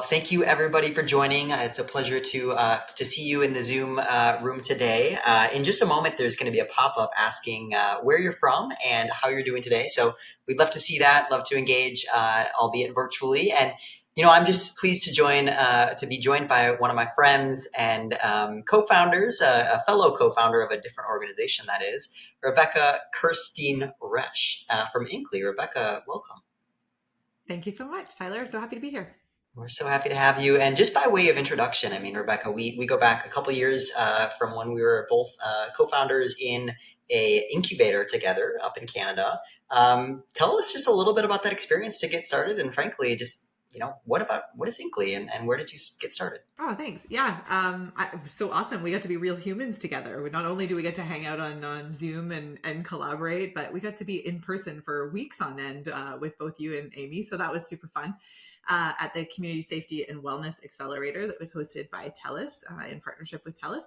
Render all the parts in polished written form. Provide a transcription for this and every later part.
Well, thank you everybody for joining. It's a pleasure to see you in the Zoom room today. In just a moment, there's going to be a pop-up asking where you're from and how you're doing today. So we'd love to see that, love to engage, albeit virtually. And I'm just pleased to be joined by one of my friends and co-founders, a fellow co-founder of a different organization, that is Rebecca Kirstein Resch from Inkly. Rebecca, welcome. Thank you so much, Tyler. I'm so happy to be here. We're so happy to have you. And just by way of introduction, I mean, Rebecca, we go back a couple years from when we were both co-founders in a incubator together up in Canada. Tell us just a little bit about that experience to get started. And frankly, just, what is Inkly and where did you get started? Oh, thanks. Yeah. It was so awesome. We got to be real humans together. Not only do we get to hang out on Zoom and collaborate, but we got to be in person for weeks on end with both you and Amy. So that was super fun at the Community Safety and Wellness Accelerator that was hosted by TELUS in partnership with TELUS.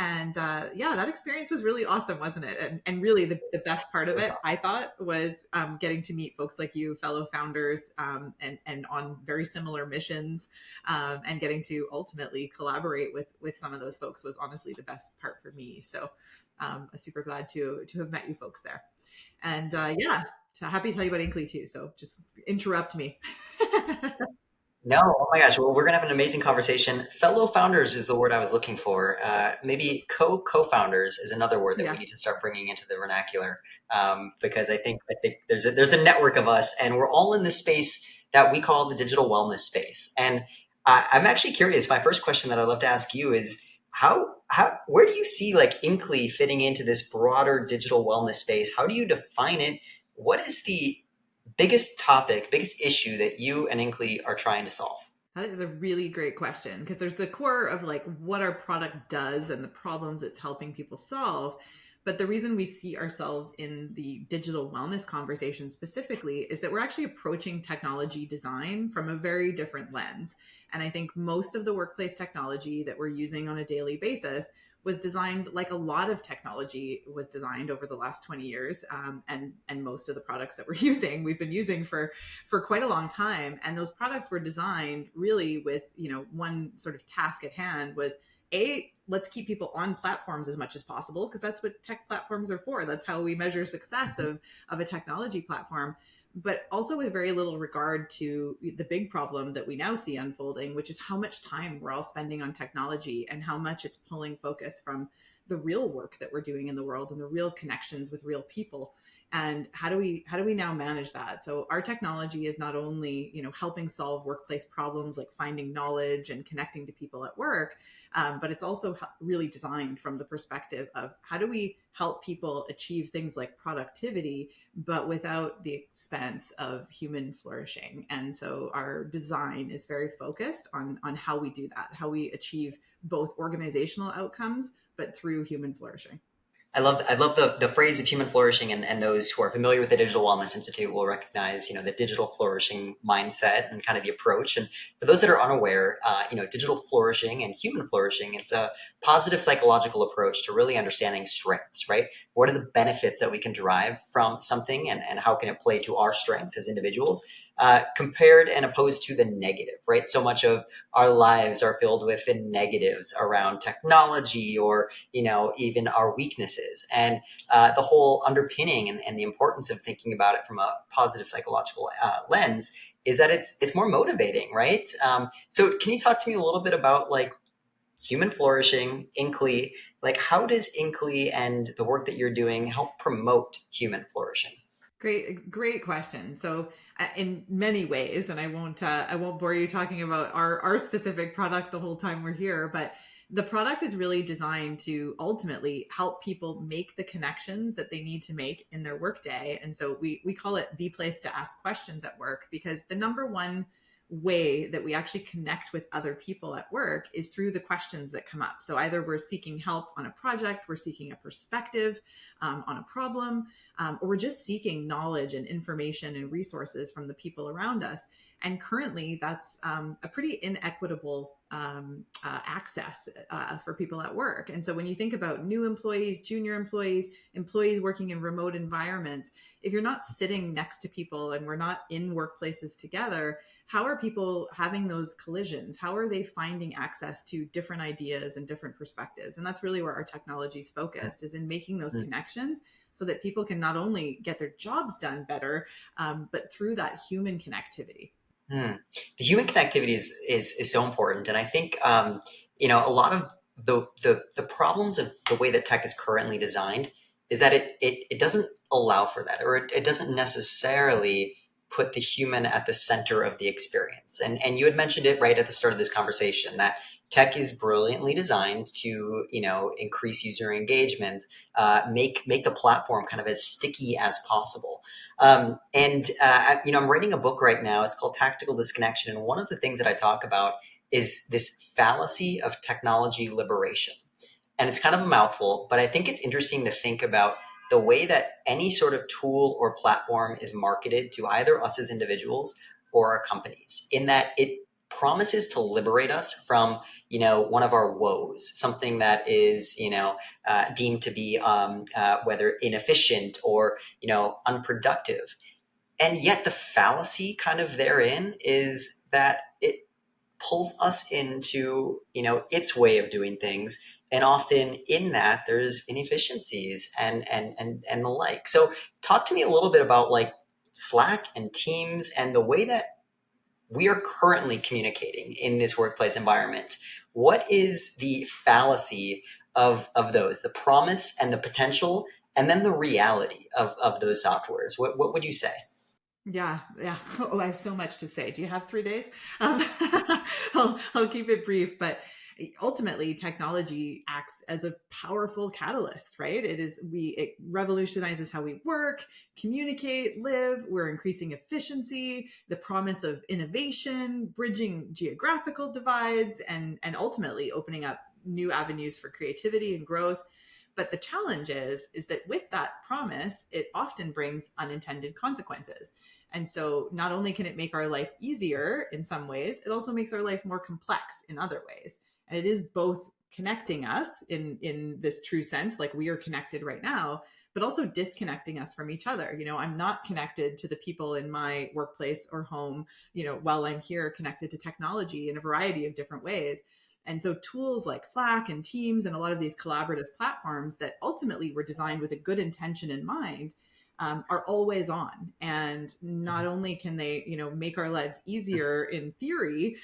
And yeah, that experience was really awesome, wasn't it? And really the best part of it, I thought, was getting to meet folks like you, fellow founders, and on very similar missions, and getting to ultimately collaborate with some of those folks was honestly the best part for me. So I'm super glad to have met you folks there. And yeah, so happy to tell you about Inkly too. So just interrupt me. No, oh my gosh. Well, we're gonna have an amazing conversation. Fellow founders is the word I was looking for. Maybe co-founders is another word that Yeah. we need to start bringing into the vernacular, because I think there's a network of us, and we're all in this space that we call the digital wellness space. And I'm actually curious. My first question that I'd love to ask you is how where do you see like Inkly fitting into this broader digital wellness space? How do you define it? What is the biggest topic, biggest issue that you and Inkly are trying to solve? That is a really great question because there's the core of like what our product does and the problems it's helping people solve. But the reason we see ourselves in the digital wellness conversation specifically is that we're actually approaching technology design from a very different lens. And I think most of the workplace technology that we're using on a daily basis was designed like a lot of technology was designed over the last 20 years. And most of the products that we're using, we've been using for quite a long time. And those products were designed really with, one sort of task at hand was let's keep people on platforms as much as possible because that's what tech platforms are for. That's how we measure success of a technology platform, but also with very little regard to the big problem that we now see unfolding, which is how much time we're all spending on technology and how much it's pulling focus from the real work that we're doing in the world and the real connections with real people. And how do we now manage that? So our technology is not only helping solve workplace problems like finding knowledge and connecting to people at work, but it's also really designed from the perspective of how do we help people achieve things like productivity, but without the expense of human flourishing. And so our design is very focused on how we do that, how we achieve both organizational outcomes, but through human flourishing. I love the phrase of human flourishing, and those who are familiar with the Digital Wellness Institute will recognize, the digital flourishing mindset and kind of the approach. And for those that are unaware, digital flourishing and human flourishing, it's a positive psychological approach to really understanding strengths, right? What are the benefits that we can derive from something and how can it play to our strengths as individuals, compared and opposed to the negative, right? So much of our lives are filled with the negatives around technology or, even our weaknesses. And the whole underpinning and the importance of thinking about it from a positive psychological lens is that it's more motivating, right? So can you talk to me a little bit about like human flourishing, Inkly? Like how does Inkly and the work that you're doing help promote human flourishing? Great question. So, in many ways, and I won't bore you talking about our specific product the whole time we're here, but the product is really designed to ultimately help people make the connections that they need to make in their workday. And so we call it the place to ask questions at work because the number one way that we actually connect with other people at work is through the questions that come up. So either we're seeking help on a project, we're seeking a perspective on a problem, or we're just seeking knowledge and information and resources from the people around us. And currently, that's a pretty inequitable access for people at work. And so when you think about new employees, junior employees, employees working in remote environments, if you're not sitting next to people and we're not in workplaces together, how are people having those collisions? How are they finding access to different ideas and different perspectives? And that's really where our technology is focused, is in making those connections so that people can not only get their jobs done better, but through that human connectivity. Hmm. The human connectivity is so important, and I think a lot of the problems of the way that tech is currently designed is that it doesn't allow for that, or it doesn't necessarily put the human at the center of the experience. And you had mentioned it right at the start of this conversation that tech is brilliantly designed to increase user engagement, make the platform kind of as sticky as possible. I'm writing a book right now. It's called Tactical Disconnection. And one of the things that I talk about is this fallacy of technology liberation. And it's kind of a mouthful, but I think it's interesting to think about the way that any sort of tool or platform is marketed to either us as individuals or our companies, in that it promises to liberate us from one of our woes, something that is deemed to be whether inefficient or unproductive. And yet the fallacy kind of therein is that it pulls us into its way of doing things, and often in that there's inefficiencies and the like. So talk to me a little bit about like Slack and Teams and the way that we are currently communicating in this workplace environment. What is the fallacy of those, the promise and the potential, and then the reality of those softwares? What would you say? Yeah, yeah. Oh, I have so much to say. Do you have 3 days? I'll keep it brief, but ultimately, technology acts as a powerful catalyst, right? It revolutionizes how we work, communicate, live. We're increasing efficiency, the promise of innovation, bridging geographical divides, and ultimately opening up new avenues for creativity and growth. But the challenge is that with that promise, it often brings unintended consequences. And so not only can it make our life easier in some ways, it also makes our life more complex in other ways. And it is both connecting us in this true sense, like we are connected right now, but also disconnecting us from each other. I'm not connected to the people in my workplace or home, while I'm here connected to technology in a variety of different ways. And so tools like Slack and Teams and a lot of these collaborative platforms that ultimately were designed with a good intention in mind, are always on. And not only can they, make our lives easier in theory,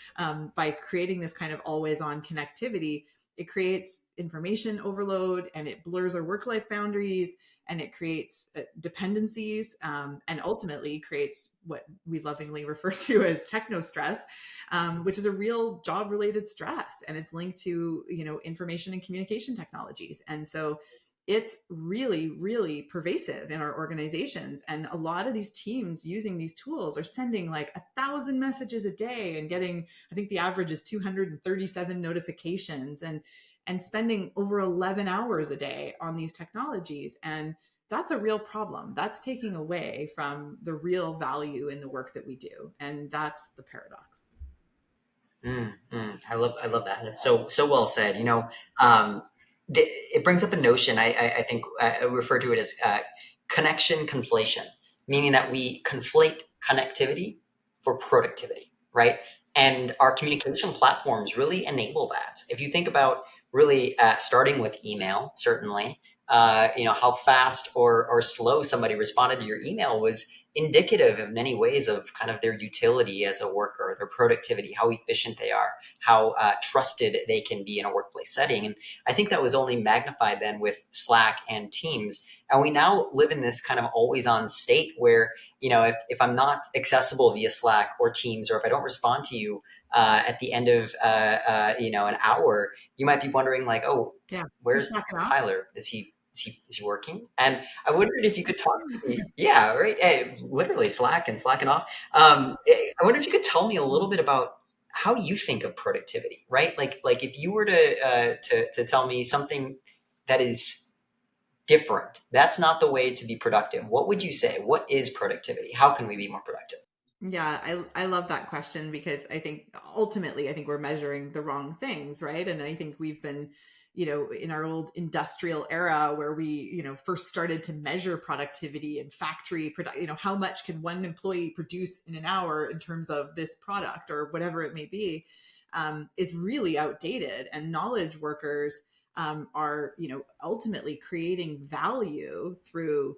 by creating this kind of always on connectivity, it creates information overload and it blurs our work life boundaries and it creates dependencies, and ultimately creates what we lovingly refer to as techno stress, which is a real job related stress, and it's linked to information and communication technologies. And so it's really, really pervasive in our organizations. And a lot of these teams using these tools are sending like 1,000 messages a day and getting, I think the average is 237 notifications, and spending over 11 hours a day on these technologies. And that's a real problem. That's taking away from the real value in the work that we do. And that's the paradox. I love that. And it's so well said. It brings up a notion. I think I refer to it as connection conflation, meaning that we conflate connectivity for productivity, right? And our communication platforms really enable that. If you think about really starting with email, certainly, how fast or slow somebody responded to your email was indicative in many ways of kind of their utility as a worker, their productivity, how efficient they are, how trusted they can be in a workplace setting. And I think that was only magnified then with Slack and Teams. And we now live in this kind of always on state where, if I'm not accessible via Slack or Teams, or if I don't respond to you at the end of, an hour, you might be wondering like, oh, Yeah. He's where's slacking off. Tyler? Is he working? And I wondered if you could talk to me. Yeah, right. Hey, literally slacking off. I wonder if you could tell me a little bit about how you think of productivity, right? Like if you were to tell me something that is different, that's not the way to be productive. What would you say? What is productivity? How can we be more productive? Yeah, I love that question because I think ultimately I think we're measuring the wrong things, right? And I think we've been, in our old industrial era where we, first started to measure productivity and factory product, how much can one employee produce in an hour in terms of this product or whatever it may be, is really outdated. And knowledge workers are, ultimately creating value through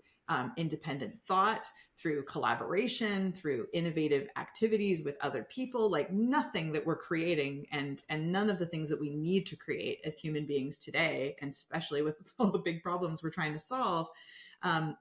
independent thought, through collaboration, through innovative activities with other people. Like nothing that we're creating and none of the things that we need to create as human beings today, and especially with all the big problems we're trying to solve,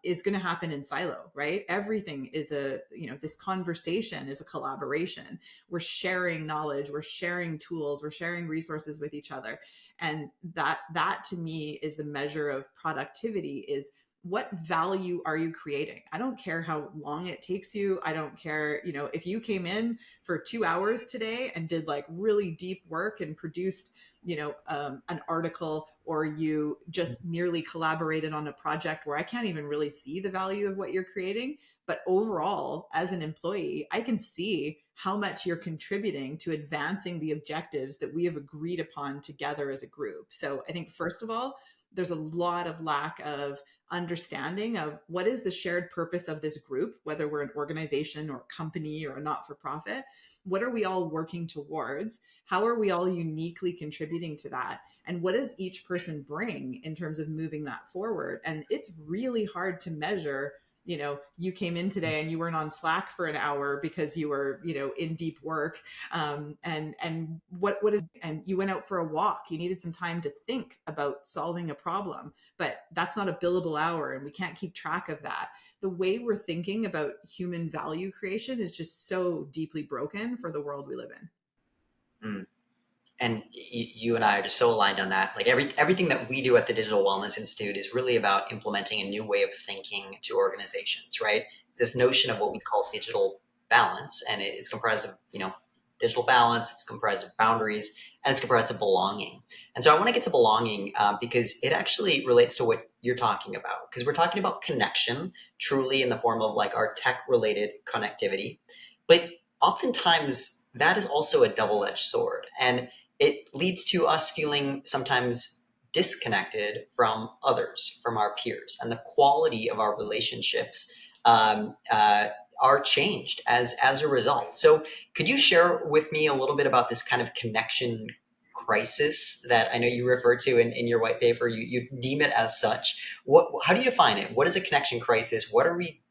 is going to happen in silo, right? Everything is this conversation is a collaboration. We're sharing knowledge, we're sharing tools, we're sharing resources with each other. And that to me is the measure of productivity, is what value are you creating? I don't care how long it takes you. I don't care, if you came in for 2 hours today and did like really deep work and produced, an article, or you just merely collaborated on a project where I can't even really see the value of what you're creating. But overall, as an employee, I can see how much you're contributing to advancing the objectives that we have agreed upon together as a group. So I think, first of all, there's a lot of lack of understanding of what is the shared purpose of this group, whether we're an organization or a company or a not-for-profit. What are we all working towards? How are we all uniquely contributing to that? And what does each person bring in terms of moving that forward? And it's really hard to measure. You came in today and you weren't on Slack for an hour because you were, in deep work. And what is, and you went out for a walk. You needed some time to think about solving a problem, but that's not a billable hour, and we can't keep track of that. The way we're thinking about human value creation is just so deeply broken for the world we live in. Mm. And you and I are just so aligned on that. Like everything that we do at the Digital Wellness Institute is really about implementing a new way of thinking to organizations, right? It's this notion of what we call digital balance, and it's comprised of, digital balance, it's comprised of boundaries, and it's comprised of belonging. And so I want to get to belonging because it actually relates to what you're talking about, because we're talking about connection truly in the form of like our tech-related connectivity. But oftentimes that is also a double-edged sword. And it leads to us feeling sometimes disconnected from others, from our peers, and the quality of our relationships are changed as a result. So, could you share with me a little bit about this kind of connection crisis that I know you refer to in your white paper? You deem it as such. How do you define it? What is a connection crisis? What are we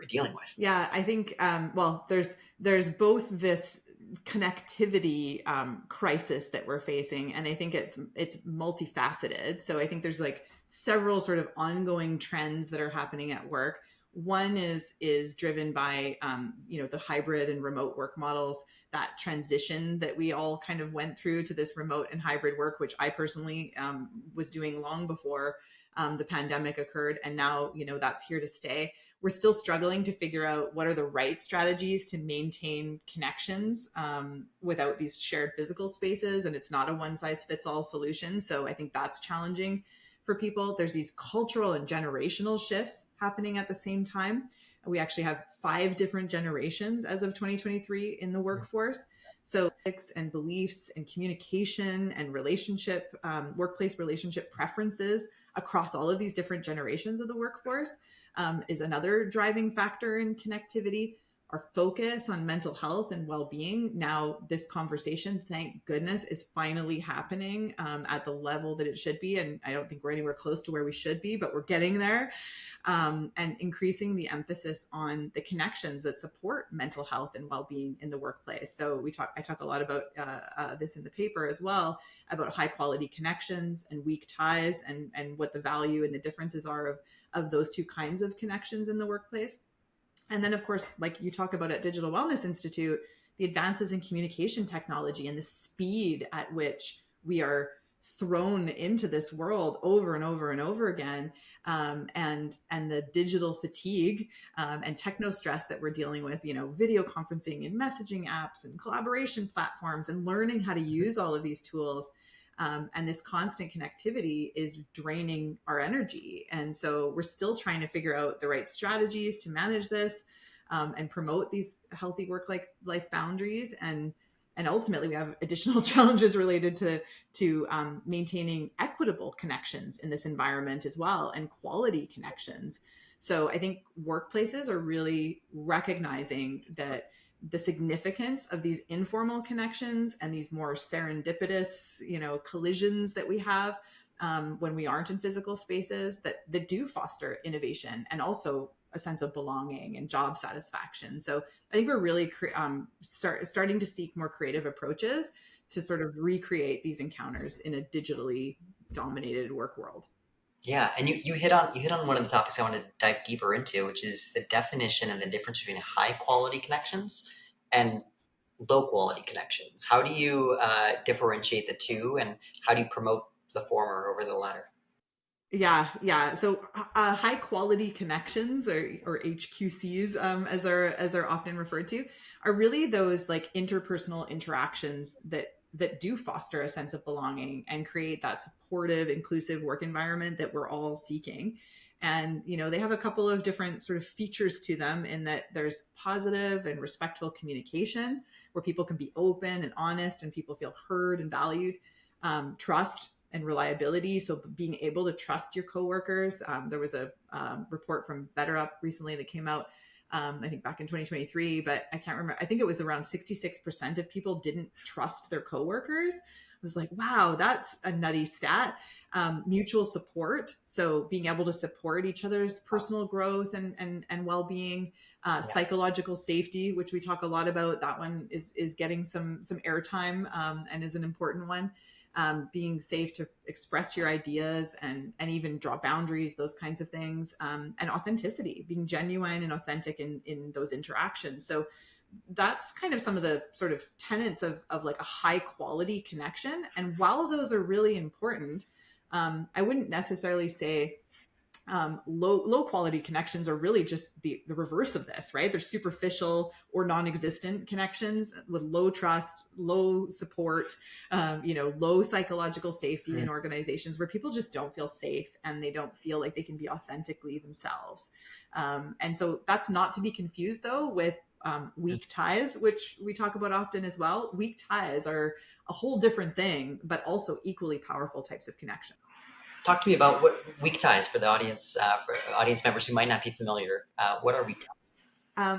dealing with? Yeah, I think well, there's both this connectivity crisis that we're facing, and I think it's multifaceted. So I think there's like several sort of ongoing trends that are happening at work. One is driven by the hybrid and remote work models, that transition that we all kind of went through to this remote and hybrid work, which I personally was doing long before the pandemic occurred, and now that's here to stay. We're still struggling to figure out what are the right strategies to maintain connections without these shared physical spaces. And it's not a one size fits all solution. So I think that's challenging for people. There's these cultural and generational shifts happening at the same time. We actually have 5 different generations as of 2023 in the workforce. So and beliefs and communication and relationship, workplace relationship preferences across all of these different generations of the workforce is another driving factor in connectivity. Our focus on mental health and well-being. Now, this conversation, thank goodness, is finally happening at the level that it should be. And I don't think we're anywhere close to where we should be, but we're getting there. And increasing the emphasis on the connections that support mental health and well-being in the workplace. So I talk a lot about this in the paper as well, about high quality connections and weak ties, and what the value and the differences are of those two kinds of connections in the workplace. And then, of course, like you talk about at Digital Wellness Institute, the advances in communication technology and the speed at which we are thrown into this world over and over and over again, and the digital fatigue and techno stress that we're dealing with, video conferencing and messaging apps and collaboration platforms, and learning how to use all of these tools. And this constant connectivity is draining our energy. And so we're still trying to figure out the right strategies to manage this. and promote these healthy work-life boundaries. And ultimately, we have additional challenges related to maintaining equitable connections in this environment as well, and quality connections. So I think workplaces are really recognizing that the significance of these informal connections and these more serendipitous, collisions that we have when we aren't in physical spaces that do foster innovation and also a sense of belonging and job satisfaction. So I think we're really starting to seek more creative approaches to sort of recreate these encounters in a digitally dominated work world. Yeah, and you hit on one of the topics I want to dive deeper into, which is the definition and the difference between high quality connections and low quality connections. How do you differentiate the two, and how do you promote the former over the latter? Yeah. So high quality connections, or HQCs, as they're often referred to, are really those like interpersonal interactions that do foster a sense of belonging and create that supportive, inclusive work environment that we're all seeking. And they have a couple of different sort of features to them, in that there's positive and respectful communication where people can be open and honest and people feel heard and valued. Trust and reliability. So being able to trust your coworkers. There was a report from BetterUp recently that came out, I think back in 2023, but I can't remember. I think it was around 66% of people didn't trust their coworkers. I was like, wow, that's a nutty stat. Mutual support. So being able to support each other's personal growth and well-being. Yeah. Psychological safety, which we talk a lot about. That one is getting some airtime, and is an important one. Being safe to express your ideas and even draw boundaries, those kinds of things, and authenticity, being genuine and authentic in those interactions. So that's kind of some of the sort of tenets of like a high quality connection. And while those are really important, I wouldn't necessarily say low quality connections are really just the reverse of this, right? They're superficial or non-existent connections with low trust, low support, low psychological safety in organizations where people just don't feel safe and they don't feel like they can be authentically themselves. And so that's not to be confused though with weak ties, which we talk about often as well. Weak ties are a whole different thing, but also equally powerful types of connection. Talk to me about what weak ties for audience members who might not be familiar. What are weak ties?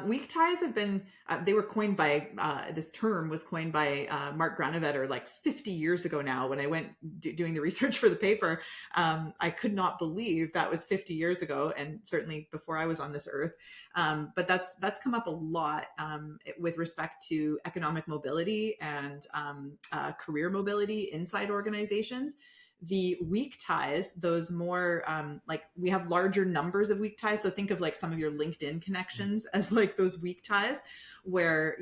Weak ties have been, they were coined by, this term was coined by Mark Granovetter like 50 years ago now. When I went doing the research for the paper, I could not believe that was 50 years ago, and certainly before I was on this earth. But that's come up a lot with respect to economic mobility and career mobility inside organizations. The weak ties, those more like we have larger numbers of weak ties. So think of like some of your LinkedIn connections as like those weak ties where,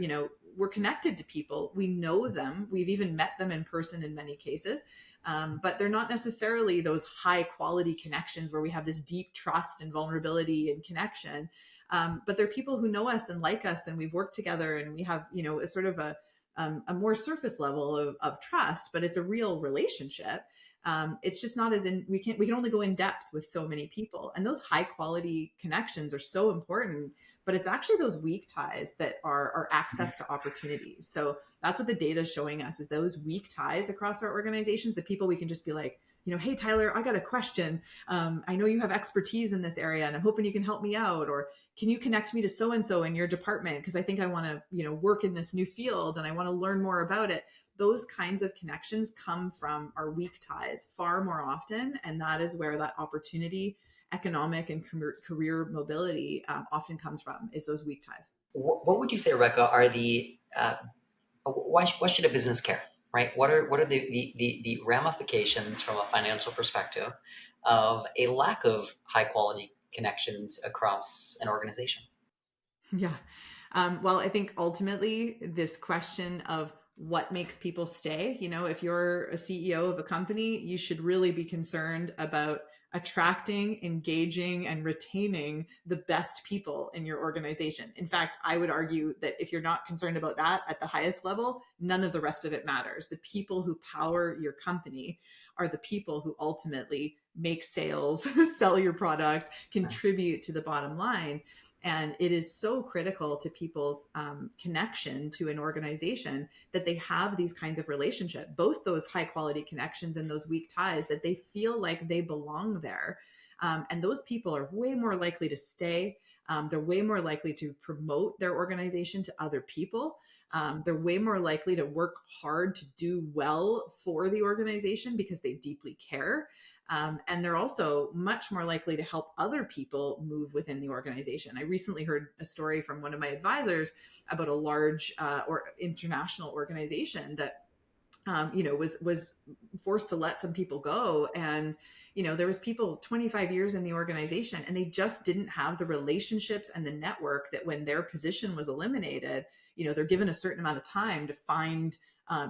we're connected to people. We know them. We've even met them in person in many cases. But they're not necessarily those high quality connections where we have this deep trust and vulnerability and connection. But they're people who know us and like us, and we've worked together, and we have, a sort of a more surface level of trust, but it's a real relationship. It's just not we can only go in depth with so many people, and those high quality connections are so important. But it's actually those weak ties that are access to opportunities. So that's what the data is showing us, is those weak ties across our organizations, the people we can just be like, hey, Tyler, I got a question. I know you have expertise in this area and I'm hoping you can help me out. Or can you connect me to so-and-so in your department? Because I think I want to, work in this new field and I want to learn more about it. Those kinds of connections come from our weak ties far more often. And that is where that opportunity, economic and career mobility often comes from, is those weak ties. What would you say, Rebecca, are the why should a business care? Right? What are the ramifications from a financial perspective of a lack of high quality connections across an organization? Yeah. Well, I think ultimately this question of what makes people stay, if you're a CEO of a company, you should really be concerned about attracting, engaging, and retaining the best people in your organization. In fact, I would argue that if you're not concerned about that at the highest level, none of the rest of it matters. The people who power your company are the people who ultimately make sales, sell your product, contribute to the bottom line. And it is so critical to people's connection to an organization that they have these kinds of relationship, both those high quality connections and those weak ties, that they feel like they belong there. And those people are way more likely to stay. They're way more likely to promote their organization to other people. They're way more likely to work hard to do well for the organization because they deeply care. And they're also much more likely to help other people move within the organization. I recently heard a story from one of my advisors about a large or international organization that was forced to let some people go. And there was people 25 years in the organization, and they just didn't have the relationships and the network that when their position was eliminated, they're given a certain amount of time to find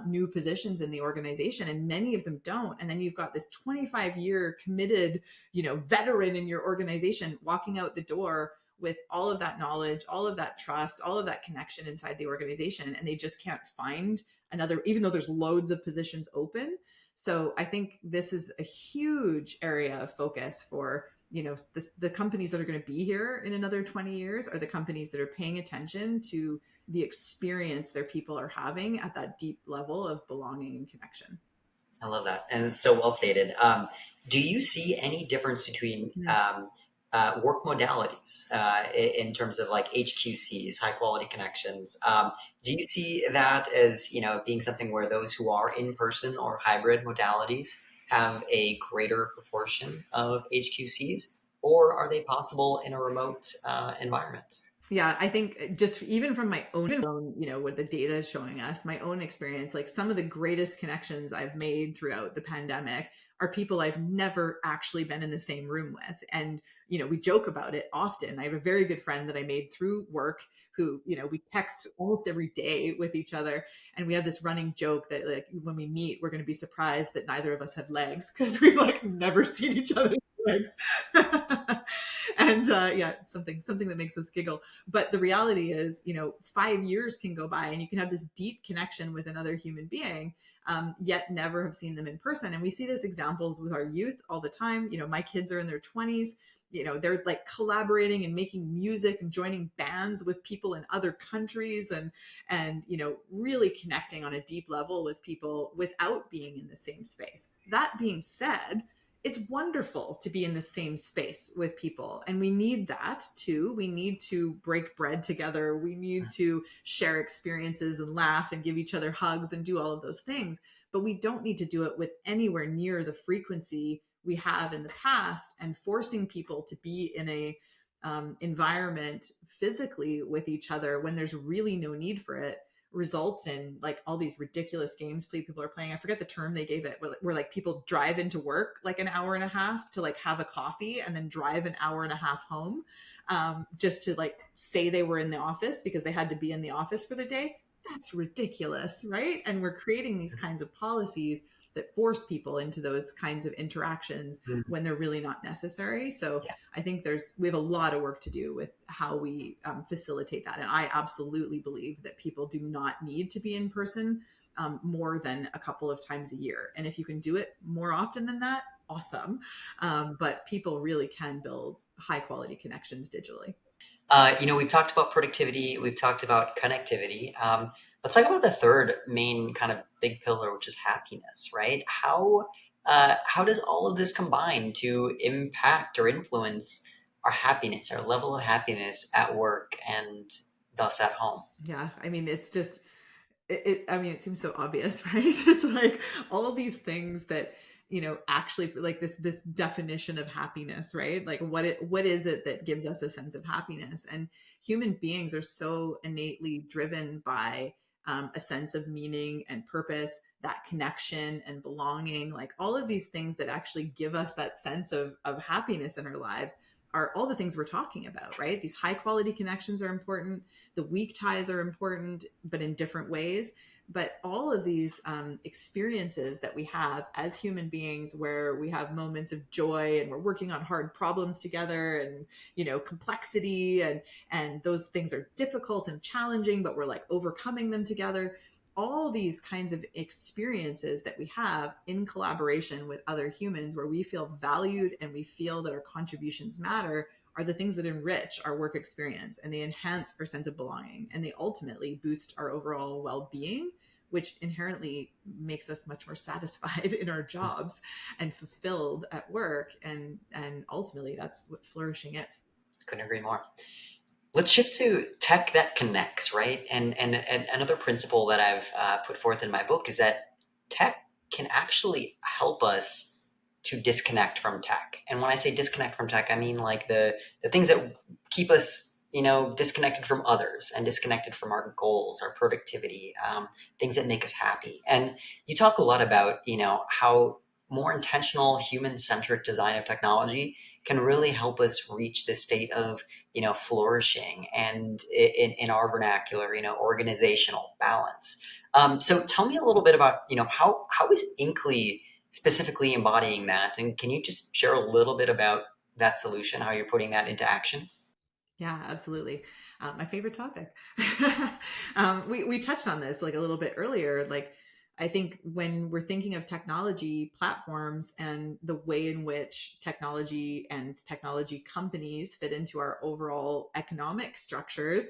new positions in the organization, and many of them don't. And then you've got this 25-year committed veteran in your organization walking out the door with all of that knowledge, all of that trust, all of that connection inside the organization, and they just can't find another, even though there's loads of positions open. So I think this is a huge area of focus for the companies that are going to be here in another 20 years are the companies that are paying attention to the experience their people are having at that deep level of belonging and connection. I love that, and it's so well stated. Do you see any difference between work modalities in terms of like HQCs, high quality connections? Do you see that as being something where those who are in person or hybrid modalities have a greater proportion of HQCs, or are they possible in a remote environment? Yeah, I think just even from my own, what the data is showing us, my own experience, like some of the greatest connections I've made throughout the pandemic are people I've never actually been in the same room with. And, we joke about it often. I have a very good friend that I made through work who, we text almost every day with each other. And we have this running joke that like when we meet, we're going to be surprised that neither of us have legs because we've like never seen each other's legs. And yeah, something that makes us giggle. But the reality is, 5 years can go by and you can have this deep connection with another human being, yet never have seen them in person. And we see this examples with our youth all the time. My kids are in their 20s. They're like collaborating and making music and joining bands with people in other countries and really connecting on a deep level with people without being in the same space. That being said, it's wonderful to be in the same space with people. And we need that too. We need to break bread together. We need to share experiences and laugh and give each other hugs and do all of those things. But we don't need to do it with anywhere near the frequency we have in the past, and forcing people to be in a environment physically with each other when there's really no need for it results in like all these ridiculous games people are playing. I forget the term they gave it, where like people drive into work like an hour and a half to like have a coffee and then drive an hour and a half home, just to like say they were in the office because they had to be in the office for the day. That's ridiculous, right? And we're creating these kinds of policies that force people into those kinds of interactions when they're really not necessary. So Yeah. I think we have a lot of work to do with how we facilitate that. And I absolutely believe that people do not need to be in person more than a couple of times a year. And if you can do it more often than that, awesome. But people really can build high quality connections digitally. We've talked about productivity, we've talked about connectivity. Let's talk about the third main kind of big pillar, which is happiness, right? How does all of this combine to impact or influence our happiness, our level of happiness at work and thus at home? Yeah. I mean, it's just, I mean, it seems so obvious, right? It's like all of these things that, actually like this definition of happiness, right? Like what is it that gives us a sense of happiness? And human beings are so innately driven by a sense of meaning and purpose, that connection and belonging, like all of these things that actually give us that sense of happiness in our lives are all the things we're talking about, right? These high quality connections are important. The weak ties are important, but in different ways. But all of these experiences that we have as human beings, where we have moments of joy and we're working on hard problems together, and complexity, and those things are difficult and challenging, but we're like overcoming them together. All these kinds of experiences that we have in collaboration with other humans, where we feel valued and we feel that our contributions matter, are the things that enrich our work experience, and they enhance our sense of belonging, and they ultimately boost our overall well-being, which inherently makes us much more satisfied in our jobs and fulfilled at work. And ultimately that's what flourishing is. Couldn't agree more. Let's shift to tech that connects, right? And another principle that I've put forth in my book is that tech can actually help us to disconnect from tech. And when I say disconnect from tech, I mean like the things that keep us, disconnected from others and disconnected from our goals, our productivity, things that make us happy. And you talk a lot about, how more intentional, human-centric design of technology can really help us reach this state of flourishing and in our vernacular, organizational balance. So tell me a little bit about, how is Inkly specifically embodying that? And can you just share a little bit about that solution, how you're putting that into action? Yeah, absolutely. My favorite topic. We touched on this like a little bit earlier. Like, I think when we're thinking of technology platforms and the way in which technology and technology companies fit into our overall economic structures,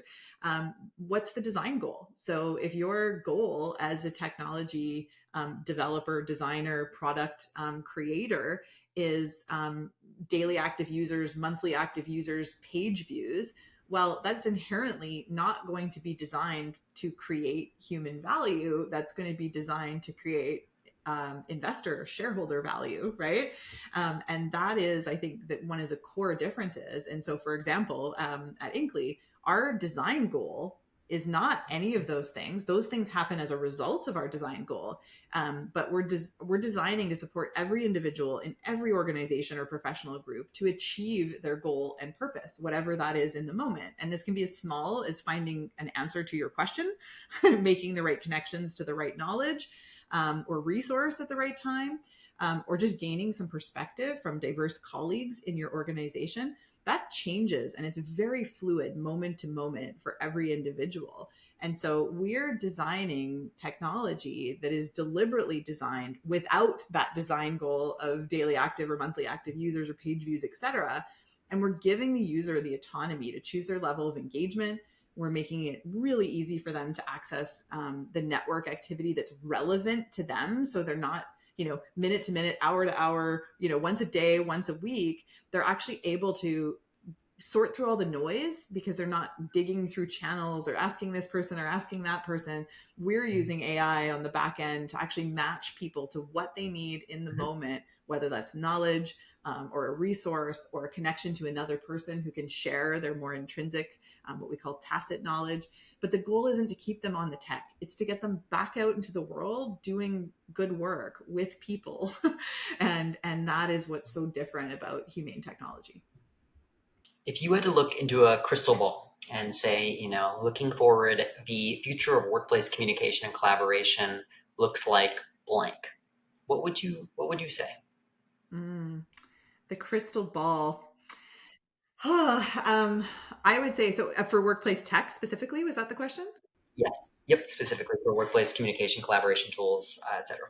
what's the design goal? So, if your goal as a technology developer, designer, product creator is daily active users, monthly active users, page views, well, that's inherently not going to be designed to create human value. That's going to be designed to create investor shareholder value, right? And that is, I think, that one of the core differences. And so, for example, at Inkly, our design goal is not any of those things. Those things happen as a result of our design goal. But we're designing to support every individual in every organization or professional group to achieve their goal and purpose, whatever that is in the moment. And this can be as small as finding an answer to your question, making the right connections to the right knowledge or resource at the right time, or just gaining some perspective from diverse colleagues in your organization. That changes, and it's very fluid moment to moment for every individual. And so we're designing technology that is deliberately designed without that design goal of daily active or monthly active users or page views, et cetera. And we're giving the user the autonomy to choose their level of engagement. We're making it really easy for them to access the network activity that's relevant to them. So they're not, minute to minute, hour to hour, once a day, once a week. They're actually able to sort through all the noise because they're not digging through channels or asking this person or asking that person. We're using AI on the back end to actually match people to what they need in the moment, whether that's knowledge or a resource or a connection to another person who can share their more intrinsic, what we call tacit knowledge. But the goal isn't to keep them on the tech. It's to get them back out into the world doing good work with people. and that is what's so different about humane technology. If you had to look into a crystal ball and say, looking forward, the future of workplace communication and collaboration looks like blank, what would you say? Mm, the crystal ball. um, I would say so for workplace tech specifically. Was that the question? Yes. Yep. Specifically for workplace communication, collaboration tools, etc.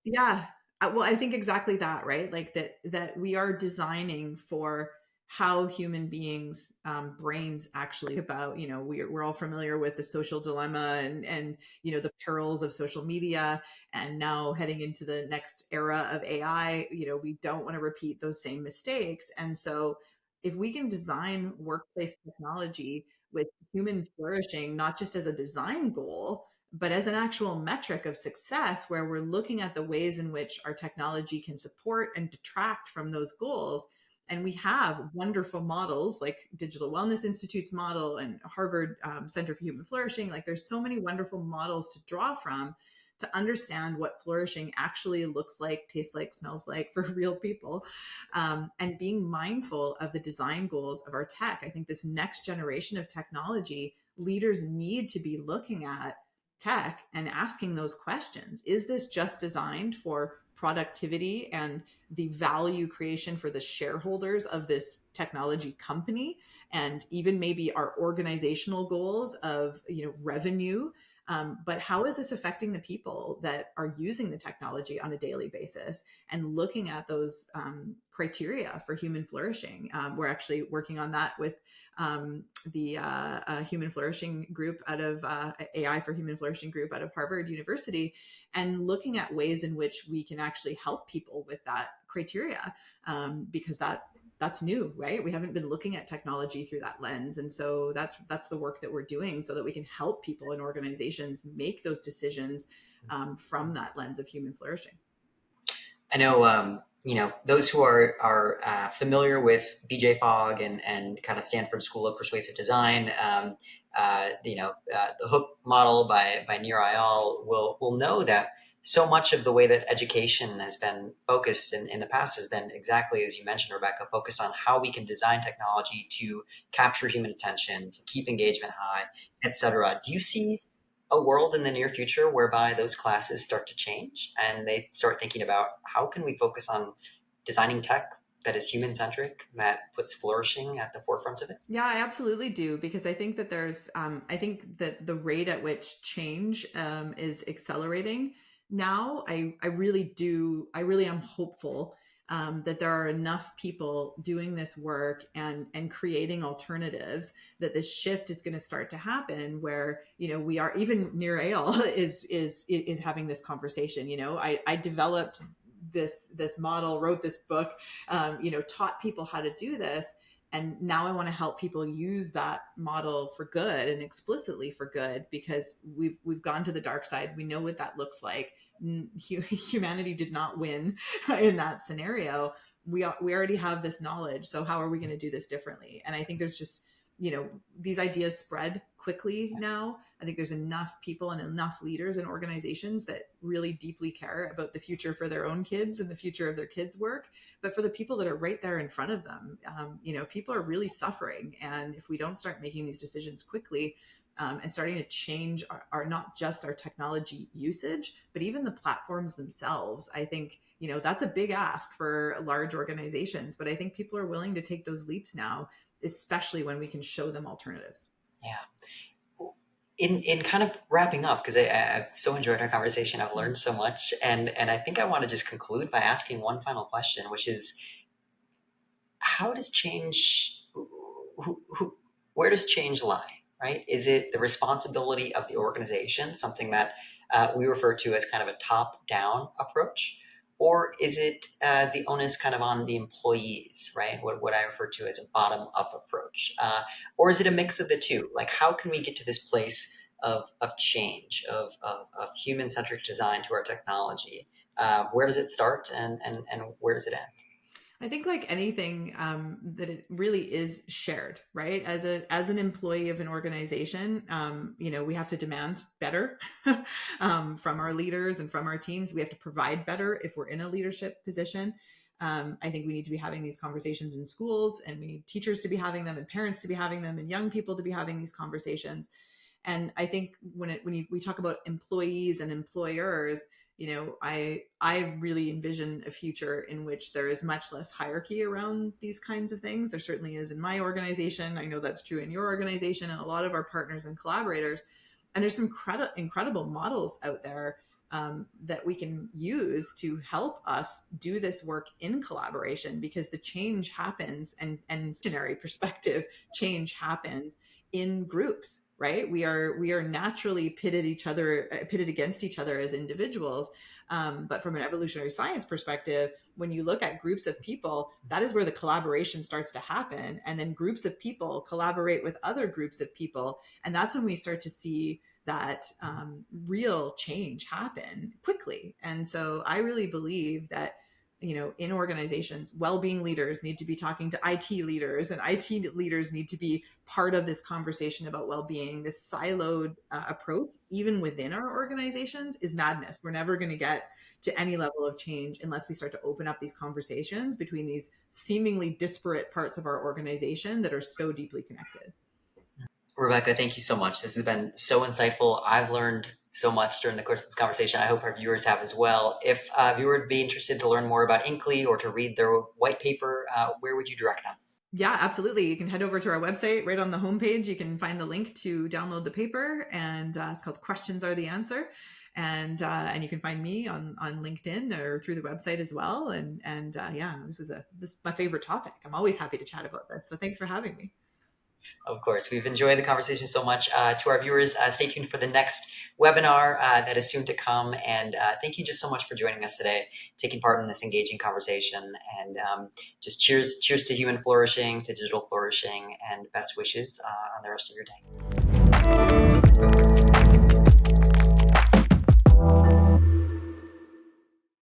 Yeah. Well, I think exactly that, right? Like that we are designing for how human beings brains actually about, we're all familiar with the social dilemma and the perils of social media, and now heading into the next era of AI, we don't want to repeat those same mistakes. And so if we can design workplace technology with human flourishing not just as a design goal but as an actual metric of success, where we're looking at the ways in which our technology can support and detract from those goals. And we have wonderful models like Digital Wellness Institute's model and Harvard Center for Human Flourishing. Like there's so many wonderful models to draw from to understand what flourishing actually looks like, tastes like, smells like for real people, and being mindful of the design goals of our tech. I think this next generation of technology, leaders need to be looking at tech and asking those questions. Is this just designed for productivity and the value creation for the shareholders of this technology company, and even maybe our organizational goals of, revenue. But how is this affecting the people that are using the technology on a daily basis, and looking at those criteria for human flourishing? We're actually working on that with the human flourishing group out of AI for human flourishing group out of Harvard University, and looking at ways in which we can actually help people with that criteria, because that's new, right? We haven't been looking at technology through that lens. And so that's the work that we're doing, so that we can help people and organizations make those decisions from that lens of human flourishing. I know, those who are familiar with BJ Fogg and kind of Stanford School of Persuasive Design, the Hook model by Nir Eyal will know that so much of the way that education has been focused in the past has been exactly as you mentioned, Rebecca, focused on how we can design technology to capture human attention, to keep engagement high, etc. Do you see a world in the near future whereby those classes start to change and they start thinking about how can we focus on designing tech that is human centric, that puts flourishing at the forefront of it? Yeah, I absolutely do, because I think that I think that the rate at which change is accelerating now. I really do. I really am hopeful that there are enough people doing this work and creating alternatives, that this shift is going to start to happen, where, we are, even Nir Eyal is having this conversation. I developed this model, wrote this book, taught people how to do this, and now I want to help people use that model for good, and explicitly for good, because we've gone to the dark side. We know what that looks like. Humanity did not win in that scenario. We already have this knowledge, so how are we going to do this differently? And I think there's just, these ideas spread quickly now. I think there's enough people and enough leaders and organizations that really deeply care about the future for their own kids and the future of their kids' work. But for the people that are right there in front of them, people are really suffering. And if we don't start making these decisions quickly, and starting to change our not just our technology usage, but even the platforms themselves, I think, that's a big ask for large organizations. But I think people are willing to take those leaps now, especially when we can show them alternatives. Yeah. In kind of wrapping up, because I've so enjoyed our conversation, I've learned so much, and I think I want to just conclude by asking one final question, which is, how does change, where does change lie, right? Is it the responsibility of the organization, something that we refer to as kind of a top-down approach? Or is it the onus kind of on the employees, right? What I refer to as a bottom-up approach? Or is it a mix of the two? Like, how can we get to this place of change, of human-centric design to our technology? Where does it start and where does it end? I think, like anything, that it really is shared, right? As an employee of an organization, we have to demand better from our leaders and from our teams. We have to provide better if we're in a leadership position. I think we need to be having these conversations in schools, and we need teachers to be having them, and parents to be having them, and young people to be having these conversations. And I think we talk about employees and employers, I really envision a future in which there is much less hierarchy around these kinds of things. There certainly is in my organization. I know that's true in your organization and a lot of our partners and collaborators. And there's some incredible models out there, that we can use to help us do this work in collaboration, because the change happens, and visionary perspective, change happens in groups, right? We are naturally pitted against each other as individuals. But from an evolutionary science perspective, when you look at groups of people, that is where the collaboration starts to happen. And then groups of people collaborate with other groups of people. And that's when we start to see that real change happen quickly. And so I really believe that, in organizations, well-being leaders need to be talking to IT leaders, and IT leaders need to be part of this conversation about well-being. This siloed approach, even within our organizations, is madness. We're never going to get to any level of change unless we start to open up these conversations between these seemingly disparate parts of our organization that are so deeply connected. Rebecca, thank you so much. This has been so insightful. I've learned so much during the course of this conversation. I hope our viewers have as well. If a viewer would be interested to learn more about Inkly or to read their white paper, where would you direct them? Yeah, absolutely. You can head over to our website. Right on the homepage, you can find the link to download the paper, and it's called "Questions Are the Answer." And you can find me on LinkedIn or through the website as well. And yeah, this is my favorite topic. I'm always happy to chat about this. So thanks for having me. Of course, we've enjoyed the conversation so much. To our viewers, stay tuned for the next webinar that is soon to come. And thank you just so much for joining us today, taking part in this engaging conversation. And just cheers to human flourishing, to digital flourishing, and best wishes on the rest of your day.